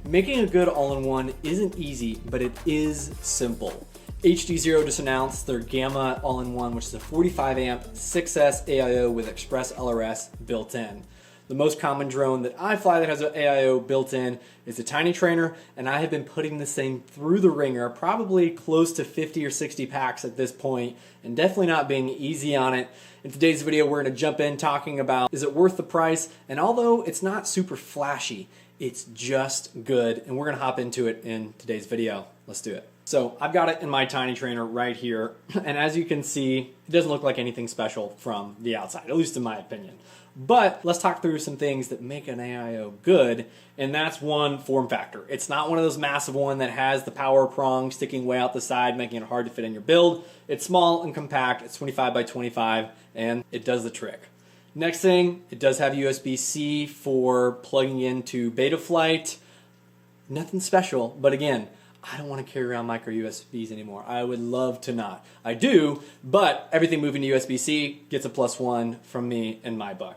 Making a good all-in-one isn't easy, but it is simple. HDzero just announced their Gamma all-in-one, which is a 45 amp 6S AIO with Express LRS built in. The most common drone that I fly that has an AIO built in is a Tiny Trainer, and I have been putting this thing through the ringer, probably close to 50 or 60 packs at this point, and definitely not being easy on it. In today's video, we're going to jump in talking about, is it worth the price? And although it's not super flashy, it's just good, and we're going to hop into it in today's video. Let's do it. So I've got it in my Tiny Trainer right here, and as you can see, it doesn't look like anything special from the outside, at least in my opinion. But let's talk through some things that make an AIO good, and that's one, form factor. It's not one of those massive one that has the power prong sticking way out the side, making it hard to fit in your build. It's small and compact, it's 25 by 25, and it does the trick. Next thing, it does have USB-C for plugging into Betaflight. Nothing special, but again, I don't want to carry around micro USBs anymore. I would love to not. I do, but everything moving to USB-C gets a +1 from me in my book.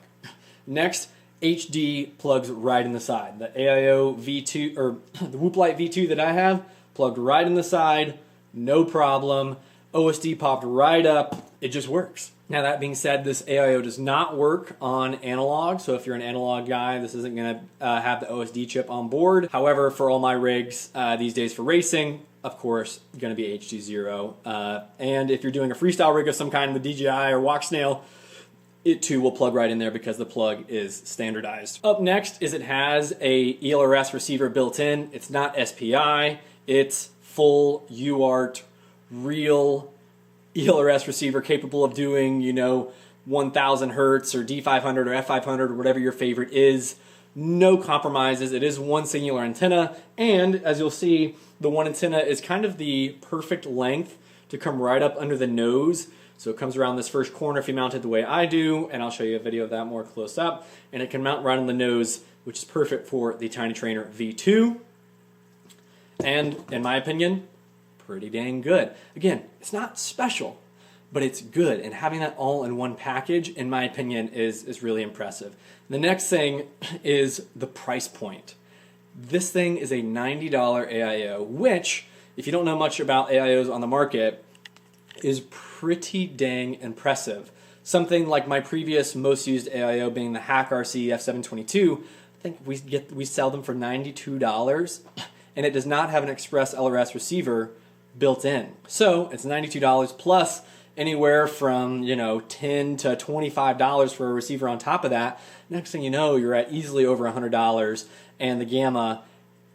Next, HD plugs right in the side. The AIO V2, or the Whoop Light V2 that I have, plugged right in the side, no problem. OSD popped right up, it just works. Now that being said, this AIO does not work on analog, so if you're an analog guy, this isn't going to have the OSD chip on board. However, for all my rigs these days for racing, of course, going to be HDzero. And if you're doing a freestyle rig of some kind with DJI or Walk Snail, it too will plug right in there because the plug is standardized. Up next is it has a ELRS receiver built in. It's not SPI, it's full UART, real ELRS receiver capable of doing, 1000 hertz or D500 or F500 or whatever your favorite is. No compromises. It is one singular antenna, and as you'll see, the one antenna is kind of the perfect length to come right up under the nose. So it comes around this first corner if you mount it the way I do, and I'll show you a video of that more close up, and it can mount right on the nose, which is perfect for the Tiny Trainer V2. And in my opinion, pretty dang good. Again, it's not special, but it's good, and having that all in one package, in my opinion, is really impressive. The next thing is the price point. This thing is a $90 AIO, which, if you don't know much about AIOs on the market, is pretty dang impressive. Something like my previous most used AIO being the Hack RC F722, I think we sell them for $92, and it does not have an Express LRS receiver built in. So it's $92 plus anywhere from $10 to $25 for a receiver on top of that. Next thing you know, you're at easily over $100, and the Gamma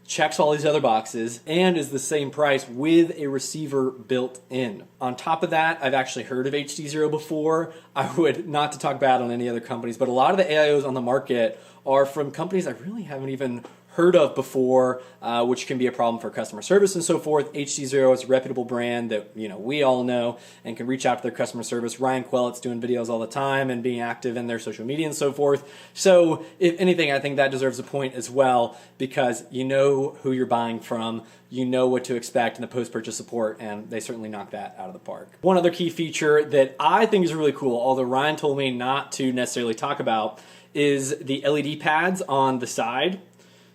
checks all these other boxes and is the same price with a receiver built in. On top of that, I've actually heard of HDzero before. I would not to talk bad on any other companies, but a lot of the AIOs on the market are from companies I really haven't even heard of before, which can be a problem for customer service and so forth. HDzero is a reputable brand that we all know and can reach out to their customer service. Ryan Quellet's doing videos all the time and being active in their social media and so forth. So if anything, I think that deserves a point as well, because you know who you're buying from, you know what to expect in the post-purchase support, and they certainly knock that out of the park. One other key feature that I think is really cool, although Ryan told me not to necessarily talk about, is the LED pads on the side.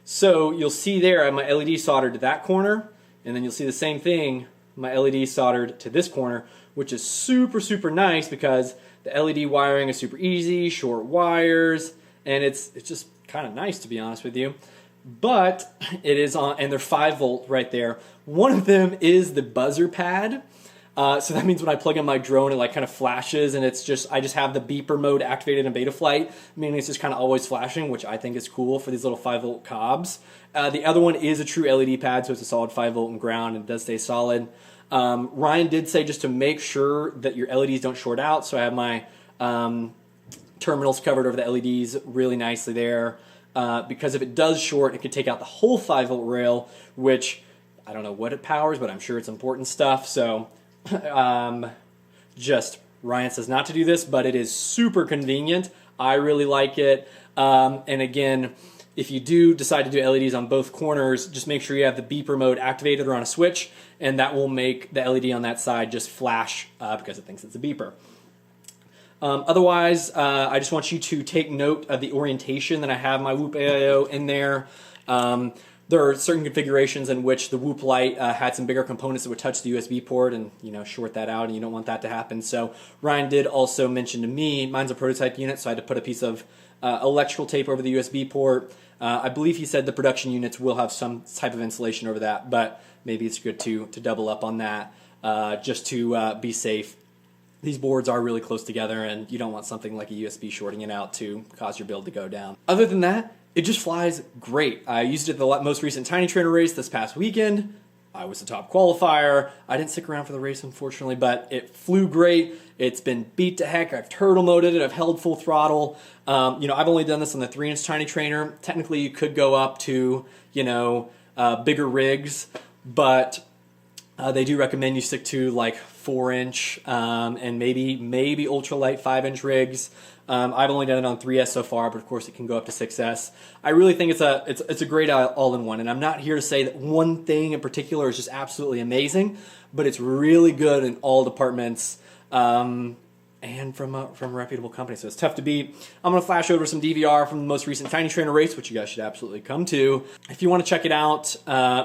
So you'll see there I have my LED soldered to that corner, and then you'll see the same thing, my LED soldered to this corner, which is super, super nice because the LED wiring is super easy, short wires, and it's just kind of nice, to be honest with you. But it is on, and they're 5 volt right there. One of them is the buzzer pad. So that means when I plug in my drone, it kind of flashes, and I just have the beeper mode activated in Betaflight, meaning it's just kind of always flashing, which I think is cool for these little 5 volt cobs. The other one is a true LED pad, so it's a solid 5 volt and ground, and it does stay solid. Ryan did say just to make sure that your LEDs don't short out, so I have my terminals covered over the LEDs really nicely there, because if it does short, it could take out the whole 5 volt rail, which I don't know what it powers, but I'm sure it's important stuff. So just Ryan says not to do this, but it is super convenient. I really like it. And again, if you do decide to do LEDs on both corners, just make sure you have the beeper mode activated or on a switch, and that will make the LED on that side just flash because it thinks it's a beeper. Otherwise, I just want you to take note of the orientation that I have my Whoop AIO in there. There are certain configurations in which the Whoop light had some bigger components that would touch the USB port and, you know, short that out, and you don't want that to happen. So Ryan did also mention to me, mine's a prototype unit, so I had to put a piece of electrical tape over the USB port. I believe he said the production units will have some type of insulation over that, but maybe it's good to double up on that just to be safe. These boards are really close together, and you don't want something like a USB shorting it out to cause your build to go down. Other than that, it just flies great. I used it at the most recent Tiny Trainer race this past weekend. I was the top qualifier. I didn't stick around for the race, unfortunately, but it flew great. It's been beat to heck. I've turtle moded it. I've held full throttle. You know, I've only done this on the 3-inch Tiny Trainer. Technically, you could go up to, you know, bigger rigs, but they do recommend you stick to like 4-inch and maybe ultralight 5-inch rigs. I've only done it on 3S so far, but of course it can go up to 6S. I really think it's a great all-in-one, and I'm not here to say that one thing in particular is just absolutely amazing, but it's really good in all departments and from a reputable company, so it's tough to beat. I'm going to flash over some DVR from the most recent Tiny Trainer race, which you guys should absolutely come to. If you want to check it out,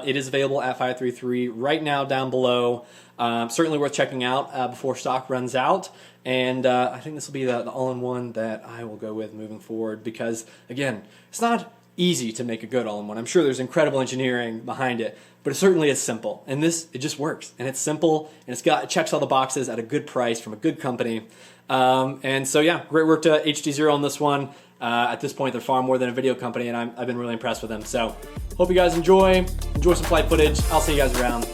it is available at 533 right now down below. Certainly worth checking out before stock runs out. And I think this will be the all-in-one that I will go with moving forward because, again, it's not easy to make a good all-in-one. I'm sure there's incredible engineering behind it, but it certainly is simple. And this, it just works. And it's simple, and it checks all the boxes at a good price from a good company. And so, yeah, great work to HDzero on this one. At this point, they're far more than a video company, and I've been really impressed with them. So hope you guys enjoy some flight footage. I'll see you guys around.